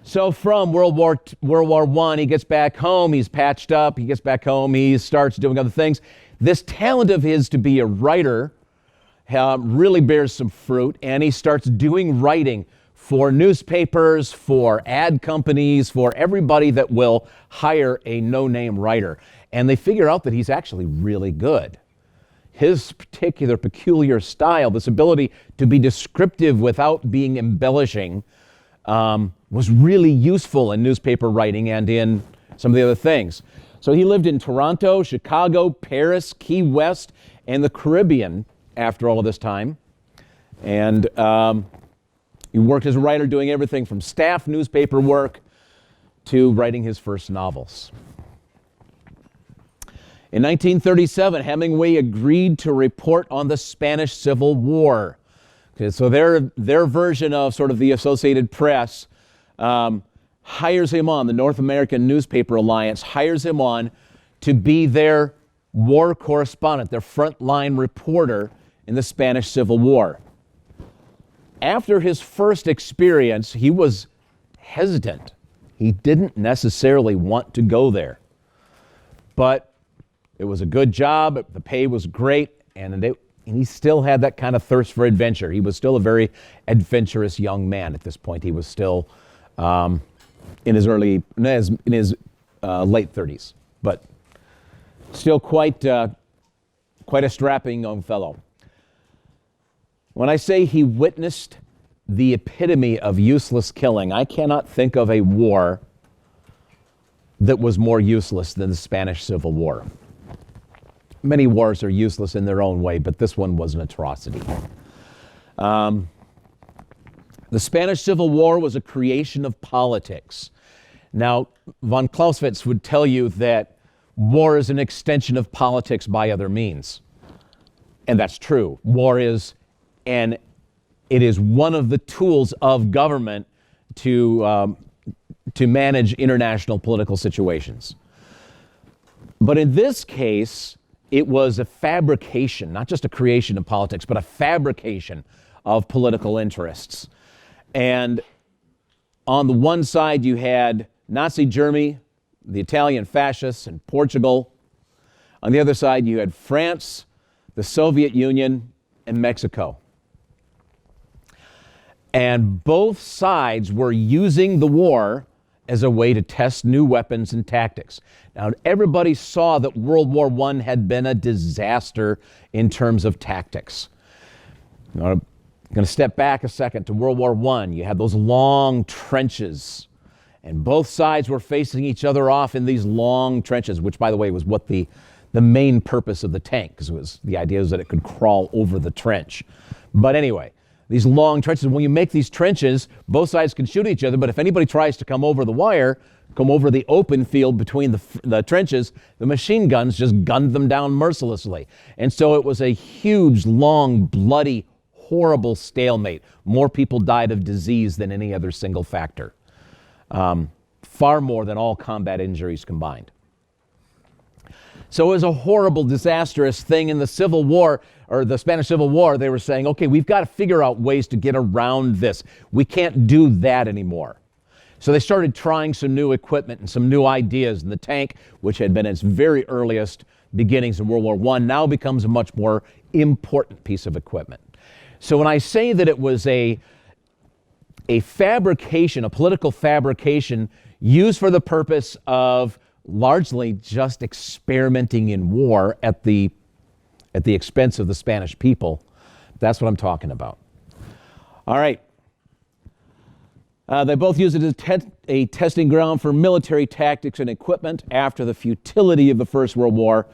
So from World War I, he gets back home, he's patched up, he gets back home, he starts doing other things. This talent of his to be a writer really bears some fruit, and he starts doing writing for newspapers, for ad companies, for everybody that will hire a no-name writer. And they figure out that he's actually really good. His particular peculiar style, this ability to be descriptive without being embellishing, was really useful in newspaper writing and in some of the other things. So he lived in Toronto, Chicago, Paris, Key West, and the Caribbean after all of this time. And he worked as a writer doing everything from staff newspaper work to writing his first novels. In 1937, Hemingway agreed to report on the Spanish Civil War. Okay, so their version of sort of the Associated Press hires him on, the North American Newspaper Alliance hires him on to be their war correspondent, their frontline reporter in the Spanish Civil War. After his first experience, he was hesitant. He didn't necessarily want to go there. But it was a good job, the pay was great, and he still had that kind of thirst for adventure. He was still a very adventurous young man at this point. He was still in his late 30s, but still quite a strapping young fellow. When I say he witnessed the epitome of useless killing, I cannot think of a war that was more useless than the Spanish Civil War. Many wars are useless in their own way, but this one was an atrocity. The Spanish Civil War was a creation of politics. Now, von Clausewitz would tell you that war is an extension of politics by other means. And that's true. War is, and it is one of the tools of government to manage international political situations. But in this case, it was a fabrication, not just a creation of politics, but a fabrication of political interests. And on the one side, you had Nazi Germany, the Italian fascists, and Portugal. On the other side, you had France, the Soviet Union, and Mexico. And both sides were using the war as a way to test new weapons and tactics. Now, everybody saw that World War I had been a disaster in terms of tactics. I'm going to step back a second to World War I. You had those long trenches, and both sides were facing each other off in these long trenches, which, by the way, was what the main purpose of the tank, because the idea was that it could crawl over the trench. But anyway, these long trenches, when you make these trenches, both sides can shoot each other, but if anybody tries to come over the wire, come over the open field between the trenches, the machine guns just gunned them down mercilessly. And so it was a huge, long, bloody, horrible stalemate. More people died of disease than any other single factor. Far more than all combat injuries combined. So it was a horrible, disastrous thing in the Civil War, or the Spanish Civil War. They were saying, okay, we've got to figure out ways to get around this. We can't do that anymore. So they started trying some new equipment and some new ideas. And the tank, which had been its very earliest beginnings in World War I, now becomes a much more important piece of equipment. So when I say that it was a fabrication, a political fabrication used for the purpose of largely just experimenting in war at the expense of the Spanish people, that's what I'm talking about. All right. They both use it as a testing ground for military tactics and equipment after the futility of the First World War.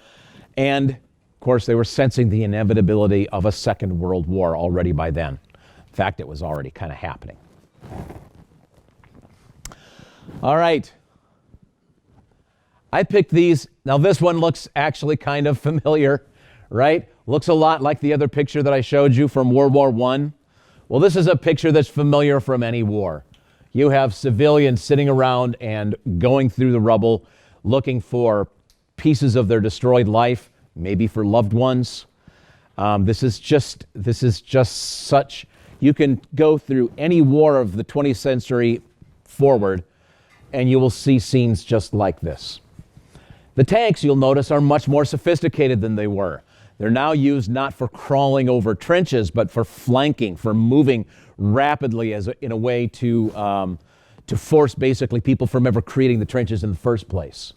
And, of course, they were sensing the inevitability of a Second World War already by then. In fact, it was already kind of happening. All right. I picked these. Now, this one looks actually kind of familiar, right? Looks a lot like the other picture that I showed you from World War I. Well, this is a picture that's familiar from any war. You have civilians sitting around and going through the rubble, looking for pieces of their destroyed life, maybe for loved ones. This is just such, you can go through any war of the 20th century forward, and you will see scenes just like this. The tanks, you'll notice, are much more sophisticated than they were. They're now used not for crawling over trenches, but for flanking, for moving rapidly in a way to force basically people from ever creating the trenches in the first place.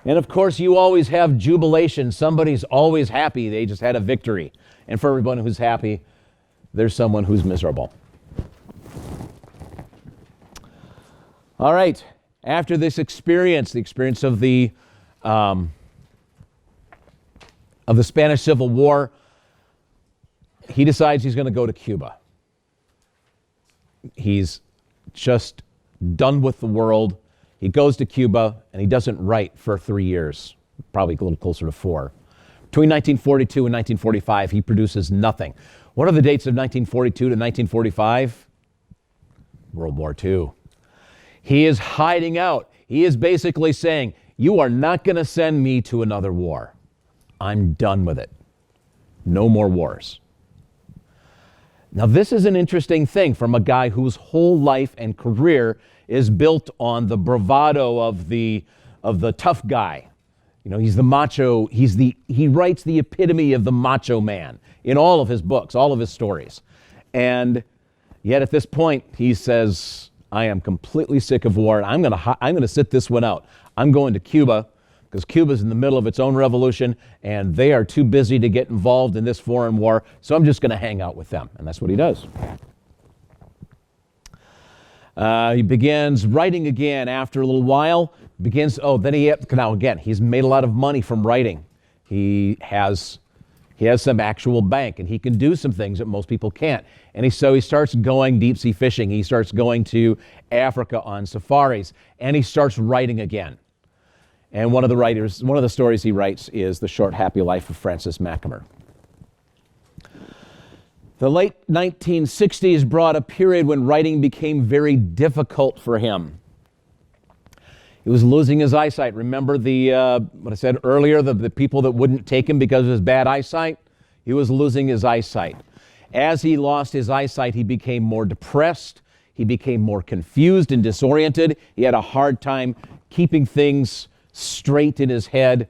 And of course, you always have jubilation. Somebody's always happy. They just had a victory. And for everyone who's happy, there's someone who's miserable. All right. After this experience, the experience of the Spanish Civil War, he decides he's going to go to Cuba. He's just done with the world. He goes to Cuba, and he doesn't write for 3 years, probably a little closer to 4. Between 1942 and 1945, he produces nothing. What are the dates of 1942 to 1945? World War II. He is hiding out. He is basically saying, you are not going to send me to another war. I'm done with it. No more wars. Now, this is an interesting thing from a guy whose whole life and career is built on the bravado of the tough guy. You know, he's the macho, he writes the epitome of the macho man in all of his books, all of his stories. And yet at this point, he says, I am completely sick of war, and I'm going to sit this one out. I'm going to Cuba, because Cuba's in the middle of its own revolution, and they are too busy to get involved in this foreign war, so I'm just going to hang out with them. And that's what he does. He begins writing again after a little while. Now again, he's made a lot of money from writing. He has some actual bank, and he can do some things that most people can't. And so he starts going deep sea fishing. He starts going to Africa on safaris, and he starts writing again. And one of the stories he writes is The Short Happy Life of Francis Mackimer. The late 1960s brought a period when writing became very difficult for him. He was losing his eyesight. Remember what I said earlier, the people that wouldn't take him because of his bad eyesight? He was losing his eyesight. As he lost his eyesight, he became more depressed. He became more confused and disoriented. He had a hard time keeping things straight in his head,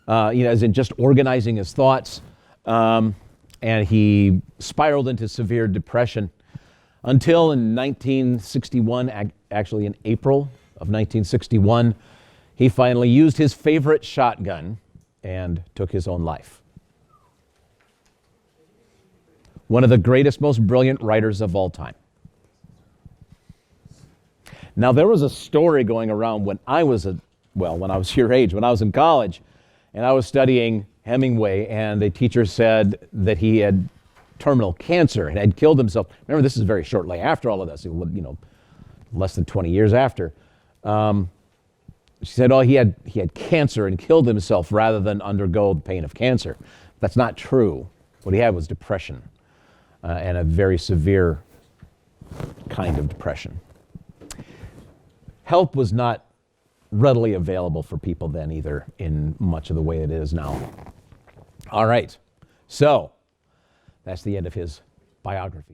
as in just organizing his thoughts. And he spiraled into severe depression until in 1961, actually in April of 1961, he finally used his favorite shotgun and took his own life. One of the greatest, most brilliant writers of all time. Now, there was a story going around when I was your age, when I was in college, and I was studying Hemingway, and a teacher said that he had terminal cancer and had killed himself. Remember, this is very shortly after all of this, less than 20 years after. She said, he had cancer and killed himself rather than undergo the pain of cancer. That's not true. What he had was depression, and a very severe kind of depression. Help was not readily available for people then either in much of the way it is now. All right, so that's the end of his biography.